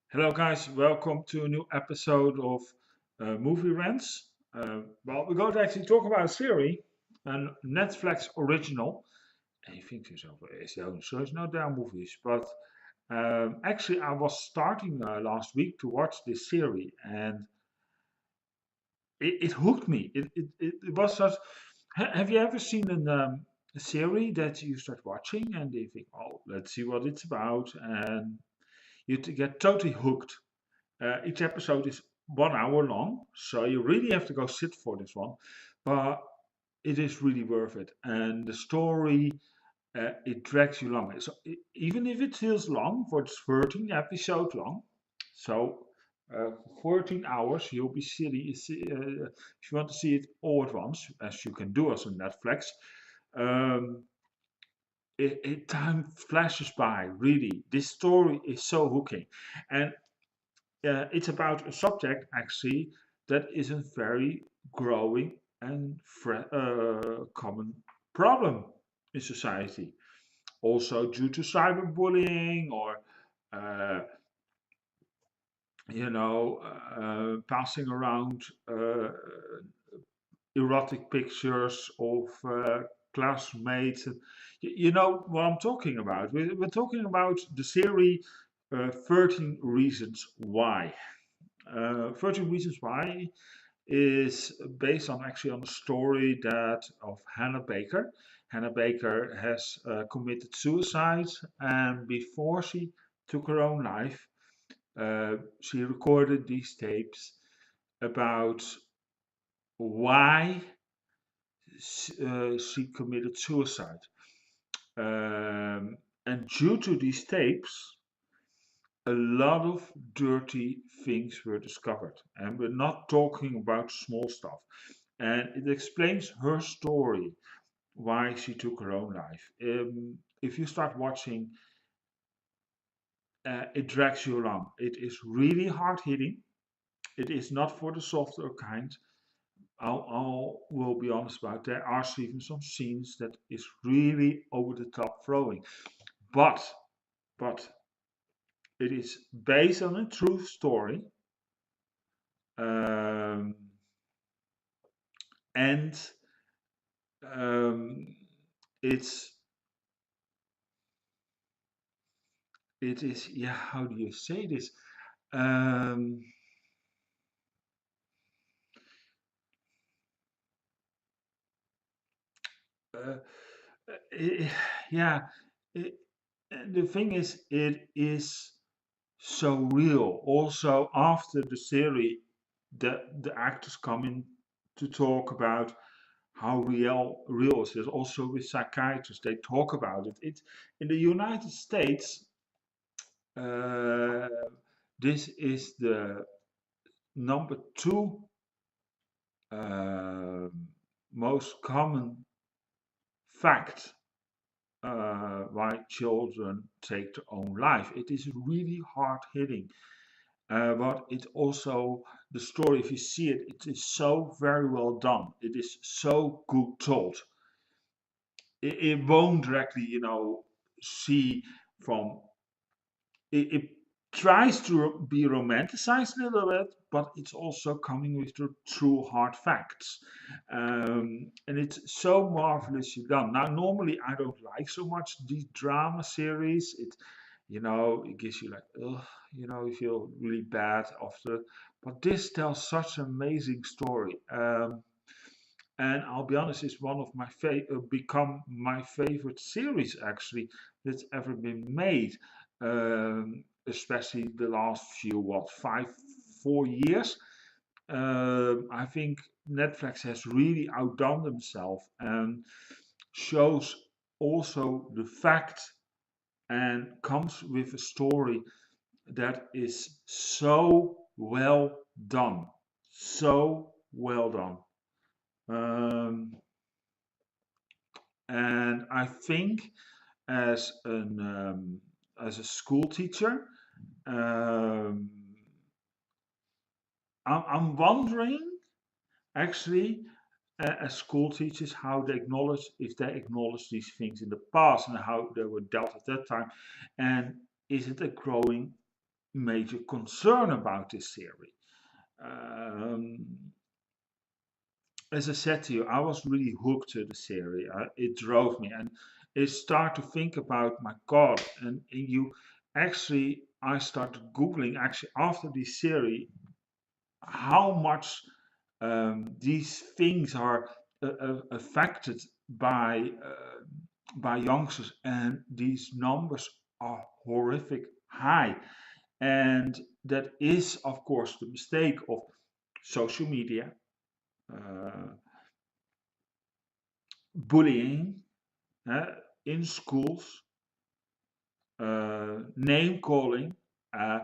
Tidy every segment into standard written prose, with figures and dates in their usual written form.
Hello, guys. Welcome to a new episode of Movie Rants. We're going to actually talk about a series, a Netflix original. And you think to yourself, so it's no damn movies. But actually, I was starting last week to watch this series, and it hooked me. It was such. Have you ever seen a series that you start watching and you think, oh, let's see what it's about, and get totally hooked. Each episode is 1 hour long, so you really have to go sit for this one. But it is really worth it, and the story it drags you long. So even if it feels long, for it's 13 episodes long, so 14 hours you'll be sitting. If you want to see it all at once, as you can do also on Netflix, um, time flashes by. Really, this story is so hooking, and it's about a subject actually that is a very growing and common problem in society. Also due to cyberbullying or uh, passing around erotic pictures of classmates. You know what I'm talking about. We're talking about the series 13 Reasons Why. 13 Reasons Why is based on actually on a story that of Hannah Baker. Hannah Baker has committed suicide, and before she took her own life, she recorded these tapes about why she committed suicide. Um, and due to these tapes, a lot of dirty things were discovered. And we're not talking about small stuff. And it explains her story, why she took her own life. If you start watching, it drags you along. It is really hard hitting. It is not for the softer kind. I will be honest about. There are even some scenes that is really over the top throwing, but but it is based on a true story, um, and um, it's it is, yeah, how do you say this? Um, uh, i- yeah, it, the thing is, it is so real. Also, after the series, the actors come in to talk about how real it is. Also, with psychiatrists, they talk about it. It's in the United States. Uh, this is the number two uh, most common fact why children take their own life. It is really hard hitting, but it also the story. If you see it, it is so very well done. It is so good told. It won't directly, see from it tries to be romanticized a little bit, but it's also coming with the true hard facts. And it's so marvelously done. Now, normally I don't like so much these drama series. It gives you like, ugh, you feel really bad after. But this tells such an amazing story. And I'll be honest, it's one of my become my favorite series actually that's ever been made. Especially the last few, 4 years. I think Netflix has really outdone themselves and shows also the fact and comes with a story that is so well done, so well done. Um, And I think as as a school teacher, um, I'm wondering actually as school teachers how they acknowledge if they acknowledge these things in the past and how they were dealt at that time, and is it a growing major concern about this series. Um, as I said to you, I was really hooked to the series. It drove me, and it started to think about my God. And you actually, I started googling actually after this series how much these things are affected by youngsters, and these numbers are horrific high. And that is, of course, the mistake of social media, uh, bullying uh, in schools, name calling, uh,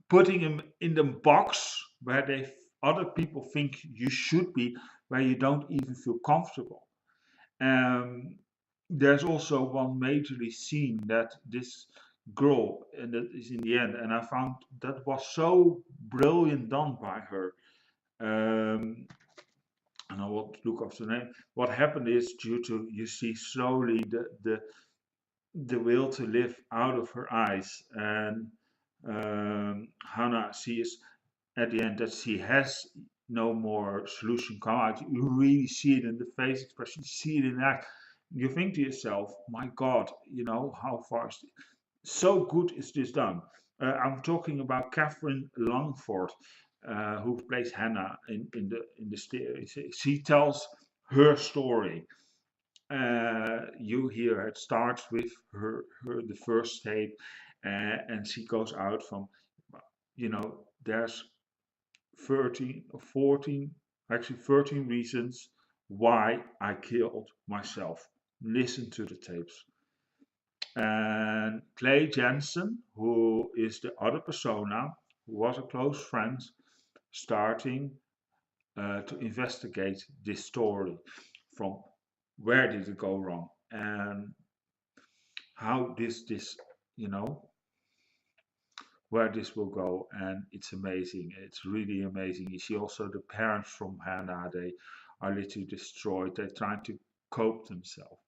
putting them in the box where other people think you should be, where you don't even feel comfortable. Um, there's also one majorly scene that this girl, and that is in the end, and I found that was so brilliant done by her. Um, and I will look up the name. What happened is due to you see slowly the will to live out of her eyes, and Hannah sees at the end that she has no more solution come out. You really see it in the face expression, you see it in the act. You think to yourself, my God, how far is so good is this done? I'm talking about Catherine Langford, who plays Hannah in the series. She tells her story. You hear it starts with her the first tape, and she goes out from, there's 13 or 14, actually 13 reasons why I killed myself. Listen to the tapes. And Clay Jensen, who is the other persona, who was a close friend, starting to investigate this story from where did it go wrong and how this you know where this will go. And it's amazing, it's really amazing. You see also the parents from Hannah, they are literally destroyed, they're trying to cope themselves.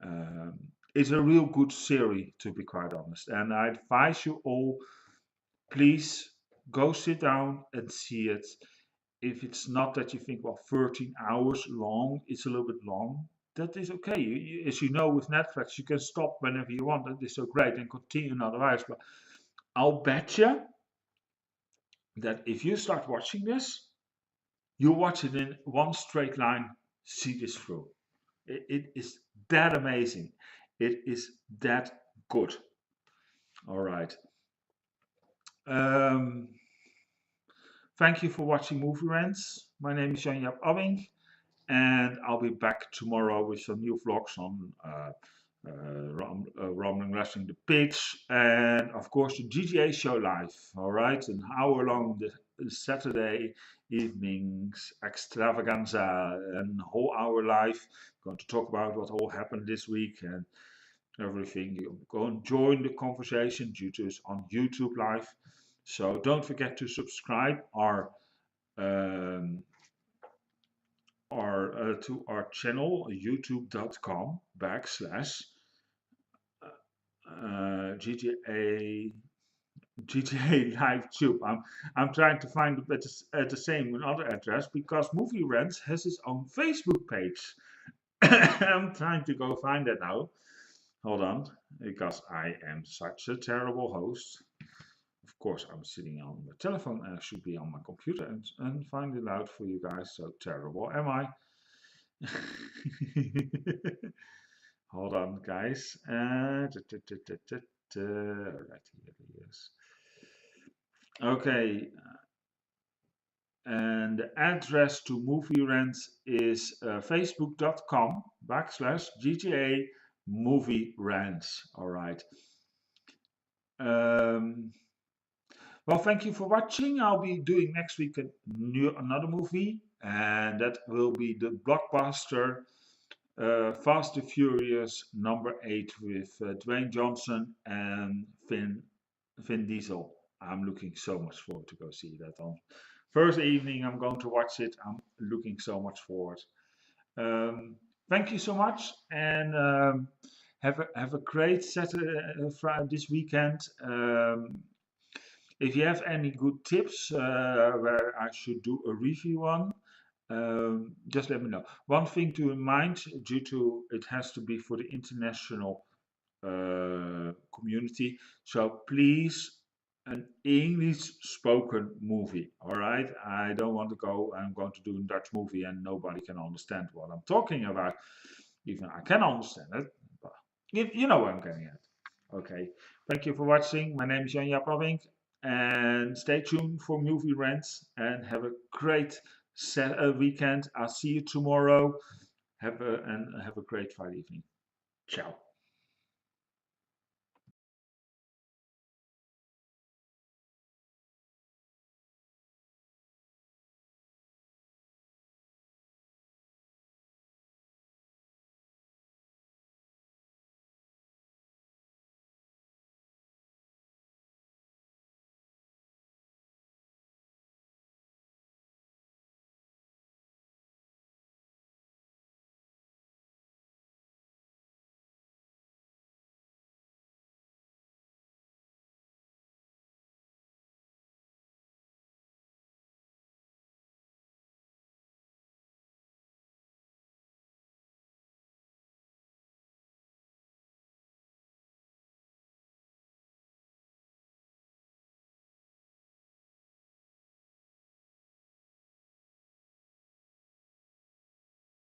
um, it's a real good series, to be quite honest, and I advise you all, please go sit down and see it. If it's not that you think, well, 13 hours long, it's a little bit long, that is okay. As you know, with Netflix, you can stop whenever you want. That is so great, and continue another hours. But I'll bet you that if you start watching this, you watch it in one straight line, see this through. It is that amazing. It is that good. All right. Um, thank you for watching Movie Rants. My name is Jan-Jaap, and I'll be back tomorrow with some new vlogs on Rumbling Wrestling the Pitch, and of course the GGA show live. All right, an hour long the Saturday evenings extravaganza, and whole hour live. Going to talk about what all happened this week and everything. You go and join the conversation due to us on YouTube live. So don't forget to subscribe um, to our channel, youtube.com backslash GTA Live Tube. I'm trying to find it at the same another address because Movie Rants has its own Facebook page. I'm trying to go find that now. Hold on, because I am such a terrible host. Of course, I'm sitting on the telephone and I should be on my computer and find it out for you guys. So terrible am I? Hold on, guys. Right, here it is. Okay, and the address to Movie Rents is facebook.com backslash GTA Movie Rents. All right. Um, well, thank you for watching. I'll be doing next week another movie, and that will be the blockbuster Fast and Furious #8 with Dwayne Johnson and Vin Diesel. I'm looking so much forward to go see that on first evening. I'm going to watch it. I'm looking so much forward. Thank you so much, and have a great Saturday, Friday, this weekend. If you have any good tips where I should do a review on, just let me know. One thing to remind, due to it has to be for the international community, so please, an English spoken movie. All right, I don't want to go. I'm going to do a Dutch movie and nobody can understand what I'm talking about. Even I can understand it, but you know what I'm getting at. Okay, thank you for watching. My name is Jan-Jaap, and stay tuned for movie rants and have a great weekend. I'll see you tomorrow. Have a great Friday evening. Ciao.